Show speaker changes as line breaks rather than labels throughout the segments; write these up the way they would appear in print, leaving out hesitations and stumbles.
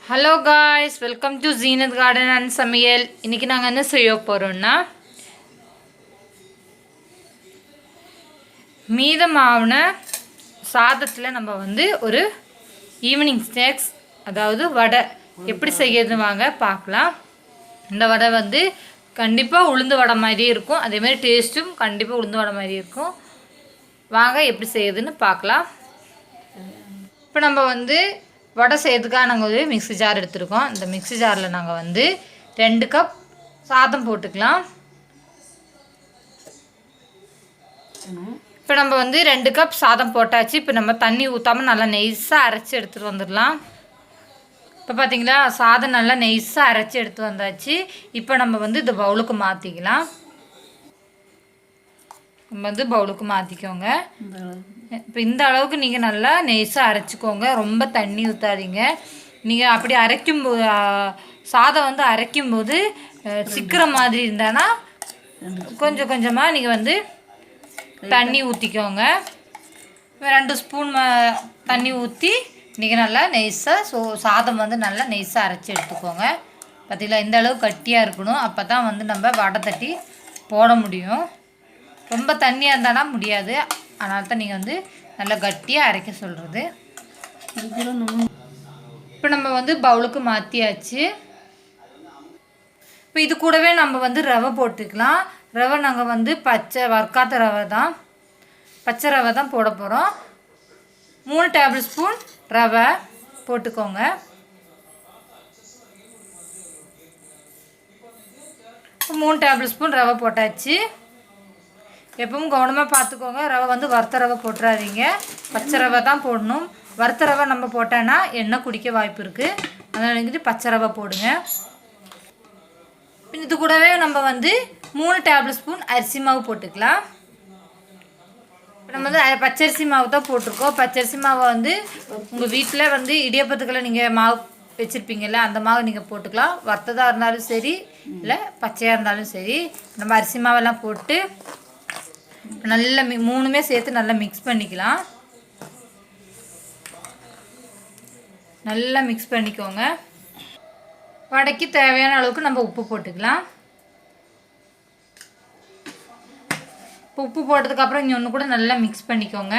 Hello guys, welcome to Zeenat garden and சமையல். இன்றைக்கி நாங்கள் என்ன செய்ய போகிறோம்னா, மீதமாவன சாதத்தில் நம்ம ஒரு ஈவினிங் ஸ்நாக்ஸ், அதாவது வடை எப்படி செய்யறது வாங்க பார்க்கலாம். இந்த வடை கண்டிப்பாக உளுந்து வடை மாதிரி இருக்கும், அதேமாதிரி டேஸ்ட்டும் கண்டிப்பாக உளுந்து வடை மாதிரி இருக்கும். வாங்க எப்படி செய்யுதுன்னு பார்க்கலாம். இப்போ நம்ம வடை செய்யறதுக்காக நாங்கள் மிக்ஸி ஜார் எடுத்துருக்கோம். இந்த மிக்ஸி ஜாரில் நாங்கள் 2 கப் சாதம் போட்டுக்கலாம். இப்போ நம்ம 2 கப் சாதம் போட்டாச்சு. இப்போ நம்ம தண்ணி ஊற்றாமல் நல்லா நெய்ஸாக அரைச்சி எடுத்துகிட்டு வந்துடலாம். இப்போ பார்த்தீங்களா, சாதம் நல்லா நெய்ஸாக அரைச்சி எடுத்து வந்தாச்சு. இப்போ நம்ம இந்த பவுலுக்கு மாற்றிக்கலாம். நம்ம பவுலுக்கு மாற்றிக்கோங்க. இப்போ இந்த அளவுக்கு நீங்கள் நல்லா நெய்ஸாக அரைச்சிக்கோங்க, ரொம்ப தண்ணி ஊற்றாதீங்க. நீங்கள் அப்படி அரைக்கும்போது சாதம் அரைக்கும்போது சிக்கிற மாதிரி இருந்தானா கொஞ்சம் கொஞ்சமாக நீங்கள் தண்ணி ஊற்றிக்கோங்க. 2 ஸ்பூன் தண்ணி ஊற்றி நீங்கள் நல்லா நெய்ஸாக சாதம் நல்லா நெய்ஸாக அரைச்சி எடுத்துக்கோங்க. பார்த்தீங்களா, இந்த அளவு கட்டியாக இருக்கணும். அப்போ தான் நம்ம வடை தட்டி போட முடியும். ரொம்ப தண்ணியாக இருந்தானா முடியாது. அதனால தான் நீங்கள் நல்லா கட்டியாக அரைக்க சொல்கிறது. இப்போ நம்ம பவுலுக்கு மாற்றியாச்சு. இப்போ இது கூடவே நம்ம ரவை போட்டுக்கலாம். ரவை நாங்கள் பச்சை வறுக்காத ரவை தான், பச்சை ரவை தான் போட போகிறோம். 3 டேபிள் ஸ்பூன் ரவை போட்டுக்கோங்க. இப்போ 3 டேபிள் ஸ்பூன் ரவை போட்டாச்சு. எப்பவும் கவனமாக பார்த்துக்கோங்க, ரவை வறுத்த ரவை போட்டுறாதீங்க, பச்சை ரவை தான் போடணும். வறுத்த ரவை நம்ம போட்டோன்னா எண்ணெய் குடிக்க வாய்ப்பு இருக்குது. அதனால பச்சை ரவை போடுங்க. இது கூடவே நம்ம 3 டேபிள் ஸ்பூன் அரிசி மாவு போட்டுக்கலாம். நம்ம பச்சரிசி மாவு தான் போட்டிருக்கோம். பச்சரிசி மாவை உங்கள் வீட்டில் இடியப்பத்துக்கெல்லாம் நீங்கள் மாவு வச்சுருப்பீங்கள்ல, அந்த மாவு நீங்கள் போட்டுக்கலாம். வறுத்ததாக இருந்தாலும் சரி, இல்லை பச்சையாக இருந்தாலும் சரி. நம்ம அரிசி மாவெல்லாம் போட்டு நல்லா 3மே சேர்த்து நல்லா மிக்ஸ் பண்ணிக்கலாம். நல்லா மிக்ஸ் பண்ணிக்கோங்க. வடைக்கு தேவையான அளவுக்கு நம்ம உப்பு போட்டுக்கலாம். இப்போ உப்பு போட்டதுக்கப்புறம் இங்கே ஒன்று கூட நல்லா மிக்ஸ் பண்ணிக்கோங்க.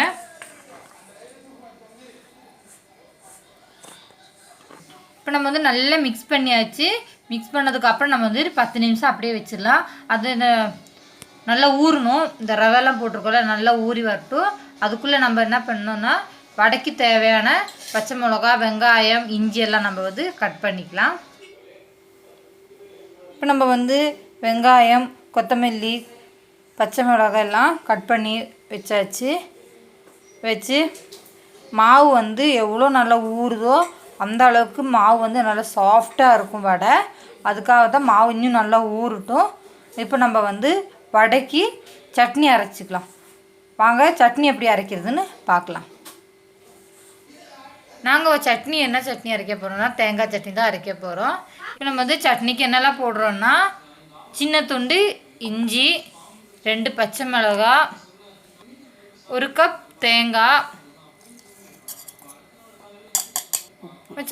இப்போ நம்ம நல்லா மிக்ஸ் பண்ணியாச்சு. மிக்ஸ் பண்ணதுக்கப்புறம் நம்ம 10 நிமிஷம் அப்படியே வச்சிடலாம். அது நல்லா ஊறணும். இந்த ரவைலாம் போட்டிருக்கோம்ல, நல்லா ஊறி வரட்டும். அதுக்குள்ளே நம்ம என்ன பண்ணோன்னா, வடைக்கு தேவையான பச்சை மிளகா, வெங்காயம், இஞ்சி எல்லாம் நம்ம கட் பண்ணிக்கலாம். இப்போ நம்ம வெங்காயம், கொத்தமல்லி, பச்சை மிளகாய் எல்லாம் கட் பண்ணி வச்சாச்சு. வச்சு மாவு எவ்வளோ நல்லா ஊறுதோ அந்த அளவுக்கு மாவு நல்லா சாஃப்டாக இருக்கும் வடை. அதுக்காக தான் மாவு இன்னும் நல்லா ஊறட்டும். இப்போ நம்ம வடைக்கு சட்னி அரைச்சிக்கலாம். வாங்க சட்னி எப்படி அரைக்கிறதுன்னு பார்க்கலாம். நாங்கள் சட்னி என்ன சட்னி அரைக்க போகிறோம்னா, தேங்காய் சட்னி தான் அரைக்க போகிறோம். இப்போ நம்ம சட்னிக்கு என்னெல்லாம் போடுறோன்னா, சின்ன துண்டு இஞ்சி, 2 பச்சை மிளகா, 1 கப் தேங்காய்.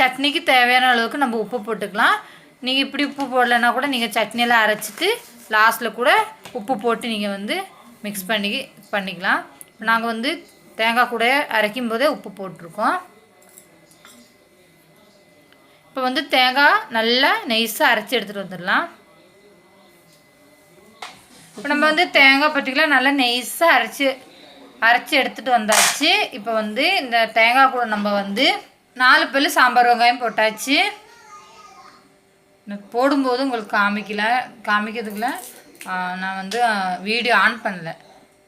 சட்னிக்கு தேவையான அளவுக்கு நம்ம உப்பு போட்டுக்கலாம். நீங்கள் இப்படி உப்பு போடலைன்னா கூட நீங்கள் சட்னியெல்லாம் அரைச்சிட்டு லாஸ்ட்டில் கூட உப்பு போட்டு நீங்கள் மிக்ஸ் பண்ணிக்கலாம். இப்போ நாங்கள் தேங்காய் கூட அரைக்கும் போதே உப்பு போட்டிருக்கோம். இப்போ தேங்காய் நல்லா நைஸாக அரைச்சி எடுத்துகிட்டு வந்துடலாம். இப்போ நம்ம தேங்காய் பற்றிக்கலாம் நல்லா நைஸாக அரைச்சி எடுத்துகிட்டு வந்தாச்சு. இப்போ இந்த தேங்காய் கூட நம்ம 4 பல்லு சாம்பார் வெங்காயம் போட்டாச்சு. போடும்போது உங்களுக்கு காமிக்கிறதுக்குள்ள நான் வீடியோ ஆன் பண்ணல,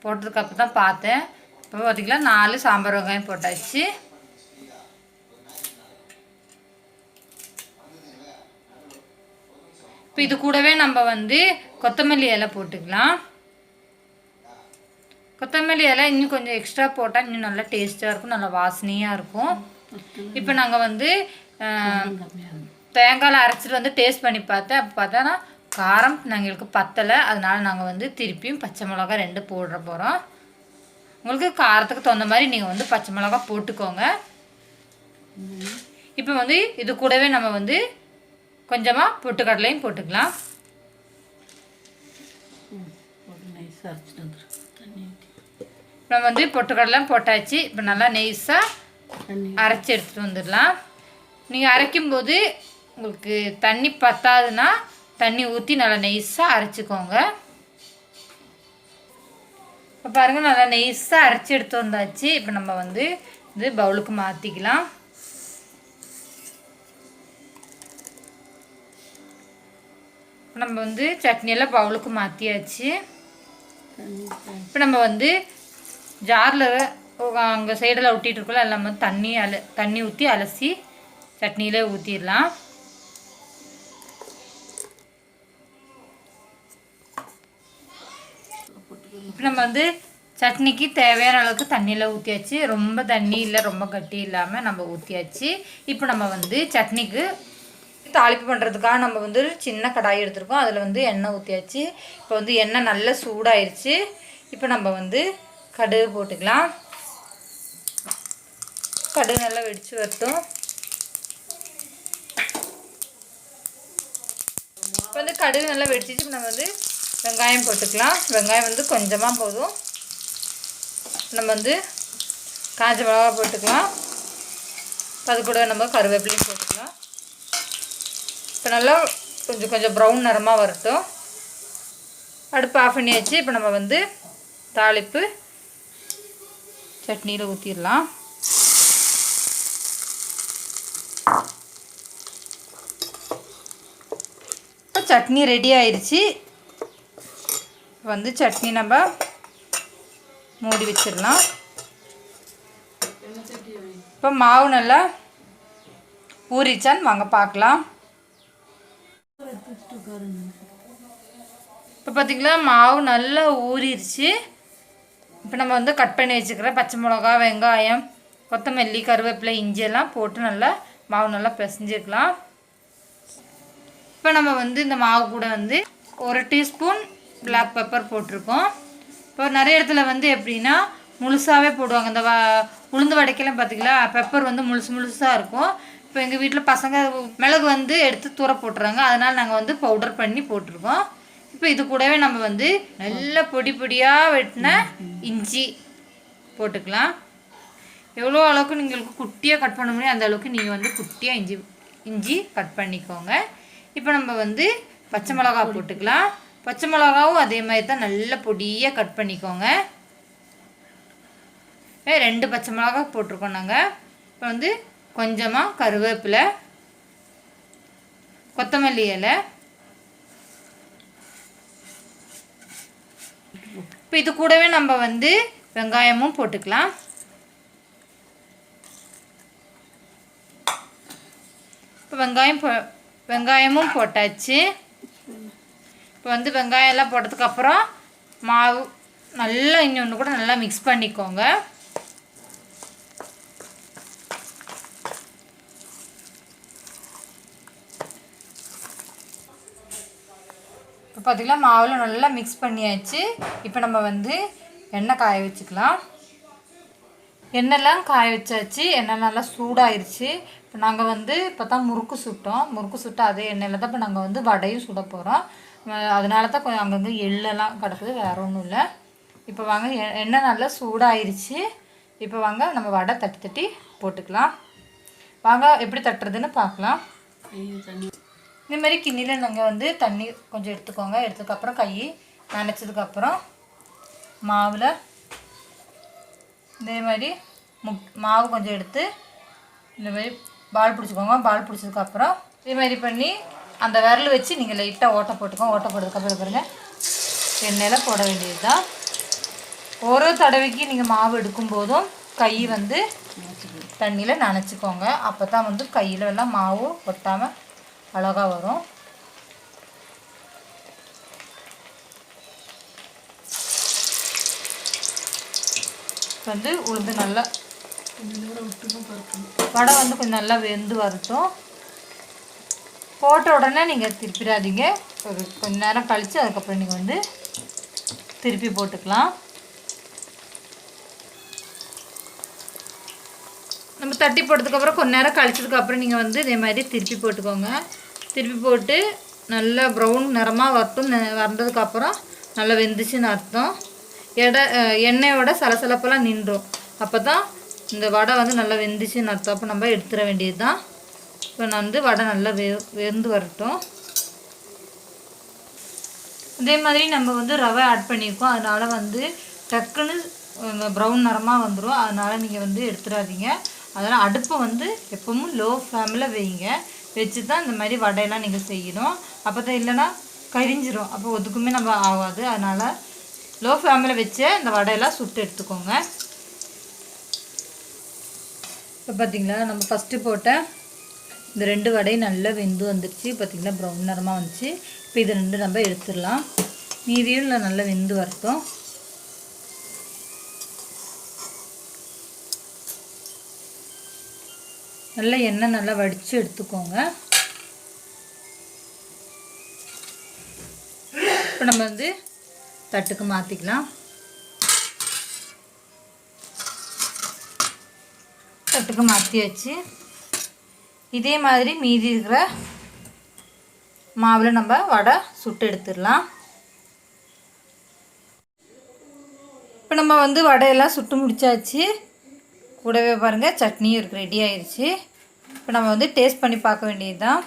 போட்டதுக்கப்புறம் தான் பார்த்தேன். இப்போ பார்த்திங்களா 4 சாம்பார் வெங்காயம் போட்டாச்சு. இப்போ இது கூடவே நம்ம கொத்தமல்லி இலை போட்டுக்கலாம். கொத்தமல்லி இலை இன்னும் கொஞ்சம் எக்ஸ்ட்ரா போட்டால் இன்னும் நல்லா டேஸ்ட்டாக இருக்கும், நல்லா வாசனையாக இருக்கும். இப்போ நாங்கள் தேங்காயில் அரைச்சிட்டு டேஸ்ட் பண்ணி பார்த்தேன். அப்போ பார்த்தோன்னா காரம் எங்களுக்கு பத்தலை. அதனால் நாங்கள் திருப்பியும் பச்சை மிளகா 2 போட போகிறோம். உங்களுக்கு காரத்துக்கு தகுந்த மாதிரி நீங்கள் பச்சை மிளகா போட்டுக்கோங்க. இப்போ வந்து இது கூடவே நம்ம வந்து கொஞ்சமாக பொட்டுக்கடலையும் போட்டுக்கலாம். நம்ம வந்து பொட்டுக்கடலை போட்டாச்சு. இப்போ நல்லா நெய்ஸாக அரைச்சி எடுத்துகிட்டு வந்துடலாம். நீங்கள் அரைக்கும்போது உங்களுக்கு தண்ணி பத்தாதுன்னா தண்ணி ஊற்றி நல்லா நெய்ஸாக அரைச்சிக்கோங்க. இப்போ பாருங்கள் நல்லா நெய்ஸாக அரைச்சி எடுத்து வந்தாச்சு. இப்போ நம்ம வந்து இது பவுலுக்கு மாற்றிக்கலாம். நம்ம வந்து சட்னியெல்லாம் பவுலுக்கு மாற்றியாச்சு. இப்போ நம்ம வந்து ஜாரில் அங்கே சைடில் ஊற்றிட்டு இருக்கோம் எல்லாம் வந்து தண்ணி ஊற்றி அலசி சட்னியிலே ஊற்றிடலாம். இப்போ நம்ம வந்து சட்னிக்கு தேவையான அளவுக்கு தண்ணியில் ஊற்றியாச்சு. ரொம்ப தண்ணி இல்லை, ரொம்ப கட்டி இல்லாமல் நம்ம ஊற்றியாச்சு. இப்போ நம்ம வந்து சட்னிக்கு தாளிப்பு பண்ணுறதுக்காக நம்ம வந்து சின்ன கடாய் எடுத்துருக்கோம். அதில் வந்து எண்ணெய் ஊற்றியாச்சு. இப்போ வந்து எண்ணெய் நல்லா சூடாயிருச்சு. இப்போ நம்ம வந்து கடுகு போட்டுக்கலாம். கடுகு நல்லா வெடித்து வரட்டும். இப்போ வந்து கடுகு நல்லா வெடிச்சிச்சு. இப்போ நம்ம வந்து வெங்காயம் போட்டுக்கலாம். வெங்காயம் வந்து கொஞ்சமாக போதும். நம்ம வந்து காஞ்ச மிளகா போட்டுக்கலாம். அது கூட நம்ம கருவேப்பிலையும் போட்டுக்கலாம். இப்போ நல்லா கொஞ்சம் ப்ரௌன் நிறமாக வரட்டும். அடுப்பு ஆஃப் பண்ணியாச்சு. இப்போ நம்ம வந்து தாளிப்பு சட்னியில் ஊற்றிடலாம். இப்போ சட்னி ரெடி ஆயிடுச்சு. வந்து சட்னி நம்ம மூடி வச்சிடலாம். இப்போ மாவு நல்லா ஊறிச்சான்னு வாங்க பார்க்கலாம். இப்போ பார்த்திங்களா மாவு நல்லா ஊறிடுச்சு. இப்போ நம்ம வந்து கட் பண்ணி வச்சுக்கிற பச்சை மிளகா, வெங்காயம், கொத்தமல்லி, கருவேப்பிலை, இஞ்சியெல்லாம் போட்டு நல்லா மாவு நல்லா பிசைஞ்சிக்கலாம். இப்போ நம்ம வந்து இந்த மாவு கூட வந்து 1 டீஸ்பூன் பிளாக் பெப்பர் போட்டிருக்கோம். இப்போ நிறைய இடத்துல வந்து எப்படின்னா முழுசாகவே போடுவாங்க. இந்த உளுந்து வடைக்கெல்லாம் பார்த்திங்களா பெப்பர் வந்து முழுசாக இருக்கும். இப்போ எங்கள் வீட்டில் பசங்க மிளகு வந்து எடுத்து தூர போட்டுறாங்க. அதனால் நாங்கள் வந்து பவுடர் பண்ணி போட்டிருக்கோம். இப்போ இது கூடவே நம்ம வந்து நல்ல பொடி பொடியாக வெட்டின இஞ்சி போட்டுக்கலாம். எவ்வளோ அளவுக்கு நீங்களுக்கு குட்டியாக கட் பண்ண முடியும் அந்த அளவுக்கு நீங்கள் வந்து குட்டியாக இஞ்சி கட் பண்ணிக்கோங்க. இப்போ நம்ம வந்து பச்சை மிளகா போட்டுக்கலாம். பச்சை மிளகாவும் அதே மாதிரி தான் நல்ல பொடியாக கட் பண்ணிக்கோங்க. 2 பச்சை மிளகா போட்டிருக்கோம் நாங்கள். இப்போ வந்து கொஞ்சமாக கருவேப்பிலை, கொத்தமல்லி இலை. இப்போ இது கூடவே நம்ம வந்து வெங்காயமும் போட்டுக்கலாம். இப்போ வெங்காயமும் போட்டாச்சு. இப்போ வந்து வெங்காயம் எல்லாம் போட்டதுக்கப்புறம் மாவு நல்லா இன்னொன்று கூட நல்லா மிக்ஸ் பண்ணிக்கோங்க. இப்போ பார்த்திங்கன்னா மாவில் நல்லா மிக்ஸ் பண்ணியாச்சு. இப்போ நம்ம வந்து எண்ணெய் காய வச்சுக்கலாம். எண்ணெய்லாம் காய வச்சாச்சு. எண்ணெய் நல்லா சூடாயிருச்சு. இப்போ நாங்கள் வந்து இப்போ தான் முறுக்கு சுட்டு அதே எண்ணெயில் தான் இப்போ நாங்கள் வந்து வடையும் சுட போகிறோம். அதனால தான் கொஞ்சம் அங்கங்கே எள்ளெல்லாம் கிடக்குது, வேறு ஒன்றும் இல்லை. இப்போ வாங்க எண்ணெய் நல்லா சூடாயிருச்சு. இப்போ வாங்க நம்ம வடை தட்டி போட்டுக்கலாம். வாங்க எப்படி தட்டுறதுன்னு பார்க்கலாம். இதுமாரி கிண்ணியில் நாங்கள் வந்து தண்ணி கொஞ்சம் எடுத்துக்கோங்க. எடுத்ததுக்கப்புறம் கை நனைச்சதுக்கப்புறம் மாவில் இதே மாதிரி மாவு கொஞ்சம் எடுத்து இந்த மாதிரி பால் பிடிச்சிக்கோங்க. பால் பிடிச்சதுக்கப்புறம் இதே மாதிரி பண்ணி அந்த விரல் வச்சு நீங்கள் லைட்டாக ஓட்டை போட்டுக்கோங்க. ஓட்டை போட்டதுக்கப்புறம் பாருங்கள் எண்ணெயில் போட வேண்டியது தான். ஒரு தடவைக்கு நீங்கள் மாவு எடுக்கும்போதும் கை வந்து தண்ணியில் நனைச்சிக்கோங்க. அப்போ தான் வந்து கையில் எல்லாம் மாவு ஒட்டாமல் அழகாக வரும். வந்து உளுந்து நல்லா வடை வந்து கொஞ்சம் நல்லா வெந்து வரட்டும். போட்ட உடனே நீங்கள் திருப்பிடாதீங்க. ஒரு கொஞ்ச நேரம் கழித்து அதுக்கப்புறம் நீங்கள் வந்து திருப்பி போட்டுக்கலாம். நம்ம தட்டி போட்டதுக்கப்புறம் கொஞ்ச நேரம் கழிச்சதுக்கப்புறம் நீங்கள் வந்து இதே மாதிரி திருப்பி போட்டுக்கோங்க. திருப்பி போட்டு நல்லா ப்ரௌன் நிறமாக வந்ததுக்கப்புறம் நல்லா வெந்துச்சுன்னு அர்த்தம். எண்ணெயோட சலசலப்பெல்லாம் நின்றும். அப்போ தான் இந்த வடை வந்து நல்லா வெந்துச்சுன்னு அர்த்தம். அப்போ நம்ம எடுத்துட வேண்டியது தான். இப்போ நான் வந்து வடை நல்லா வெந்து வரட்டும். அதே மாதிரி நம்ம வந்து ரவை ஆட் பண்ணியிருக்கோம். அதனால் வந்து டக்குன்னு ப்ரௌன் நிறமாக வந்துடும். அதனால் நீங்கள் வந்து எடுத்துடாதீங்க. அதனால் அடுப்பை வந்து எப்பவும் லோ ஃப்ளேமில் வைங்க. வச்சு தான் இந்த மாதிரி வடையெல்லாம் நீங்கள் செய்யணும். அப்போ தான் இல்லைன்னா கரிஞ்சிரும். அப்போ ஒதுக்குமே நம்ம ஆகாது. அதனால் லோ ஃப்ளேமில் வச்சு இந்த வடையெல்லாம் சுட்டு எடுத்துக்கோங்க. இப்போ பார்த்திங்களா நம்ம ஃபஸ்ட்டு போட்ட இந்த 2 வடை நல்லா வெந்து வந்துடுச்சு. பார்த்திங்களா ப்ரௌன் நிறமாக வந்துச்சு. இப்போ இது 2 நம்ம எடுத்துடலாம். மீதியும் நல்லா வெந்து வரட்டும். நல்லா எண்ணெய் நல்லா வடித்து எடுத்துக்கோங்க. இப்போ நம்ம வந்து தட்டுக்கு மாற்றிக்கலாம். தட்டுக்கு மாற்றியாச்சு. இதே மாதிரி மீதி இருக்கிற மாவில் நம்ம வடை சுட்டு எடுத்துடலாம். இப்போ நம்ம வந்து வடையெல்லாம் சுட்டு முடிச்சாச்சு. கூடவே பாருங்கள் சட்னியும் ரெடி ஆயிடுச்சு. இப்போ நம்ம வந்து டேஸ்ட் பண்ணி பார்க்க வேண்டியது தான்.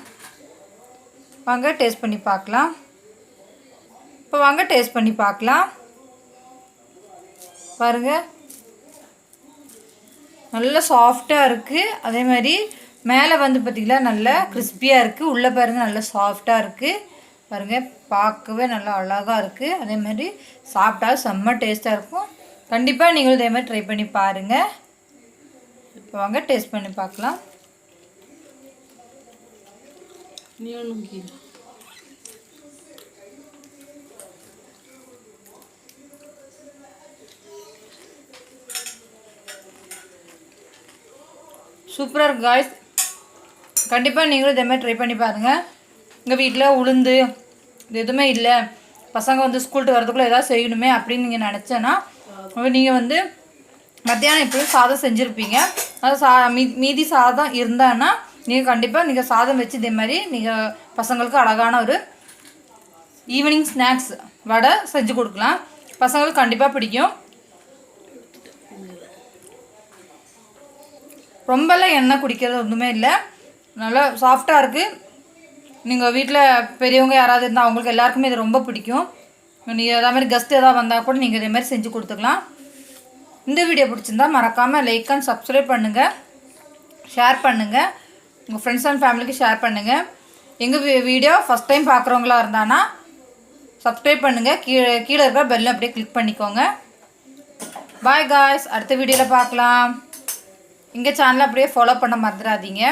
வாங்க டேஸ்ட் பண்ணி பார்க்கலாம். இப்போ வாங்க டேஸ்ட் பண்ணி பார்க்கலாம். பாருங்கள் நல்லா சாஃப்டாக இருக்குது. அதே மாதிரி மேலே வந்து பார்த்திங்களா நல்லா கிறிஸ்பியாக இருக்குது. உள்ளே பாருங்கள் நல்லா சாஃப்டாக இருக்குது. பாருங்கள் பார்க்கவே நல்லா அழகாக இருக்குது. அதே மாதிரி சாப்பிட்டா செம்ம டேஸ்ட்டாக இருக்கும். கண்டிப்பாக நீங்களும் இதே மாதிரி ட்ரை பண்ணி பாருங்கள். இப்போ வாங்க டேஸ்ட் பண்ணி பார்க்கலாம். சூப்பராக இருக்கு காய்ஸ். கண்டிப்பாக நீங்களும் இதே மாதிரி ட்ரை பண்ணி பாருங்கள். எங்கள் வீட்டில் உளுந்து இது எதுவுமே இல்லை, பசங்க வந்து ஸ்கூல்ட்டு வரதுக்குள்ளே எதாவது செய்யணுமே அப்படின்னு நீங்கள் நினச்சேன்னா நீங்கள் வந்து மத்தியானம் எப்படியும் சாதம் செஞ்சுருப்பீங்க. அது மீதி சாதம் இருந்தான்னா நீங்கள் கண்டிப்பாக நீங்கள் சாதம் வச்சு இதே மாதிரி நீங்கள் பசங்களுக்கு அழகான ஒரு ஈவினிங் ஸ்நாக்ஸ் வடை செஞ்சு கொடுக்கலாம். பசங்களுக்கு கண்டிப்பாக பிடிக்கும். ரொம்பலாம் எண்ணெய் குடிக்கிறது ஒன்றுமே இல்லை, நல்லா சாஃப்டாக இருக்குது. நீங்கள் வீட்டில் பெரியவங்க யாராவது இருந்தால் அவங்களுக்கு எல்லாருக்குமே இது ரொம்ப பிடிக்கும். நீங்கள் அதே மாதிரி கெஸ்ட் எதாவது வந்தால் கூட நீங்கள் இதே மாதிரி செஞ்சு கொடுத்துக்கலாம். இந்த வீடியோ பிடிச்சிருந்தா மறக்காமல் லைக் அண்ட் சப்ஸ்கிரைப் பண்ணுங்கள், ஷேர் பண்ணுங்கள், உங்கள் ஃப்ரெண்ட்ஸ் அண்ட் ஃபேமிலிக்கு ஷேர் பண்ணுங்கள். எங்கள் வீடியோ ஃபஸ்ட் டைம் பார்க்குறவங்களா இருந்தானா சப்ஸ்கிரைப் பண்ணுங்கள். கீழே இருக்கிற பெல்லை அப்படியே கிளிக் பண்ணிக்கோங்க. பாய் காய்ஸ், அடுத்த வீடியோவில் பார்க்கலாம். எங்கள் சேனலை அப்படியே ஃபாலோ பண்ண மறந்துடாதீங்க.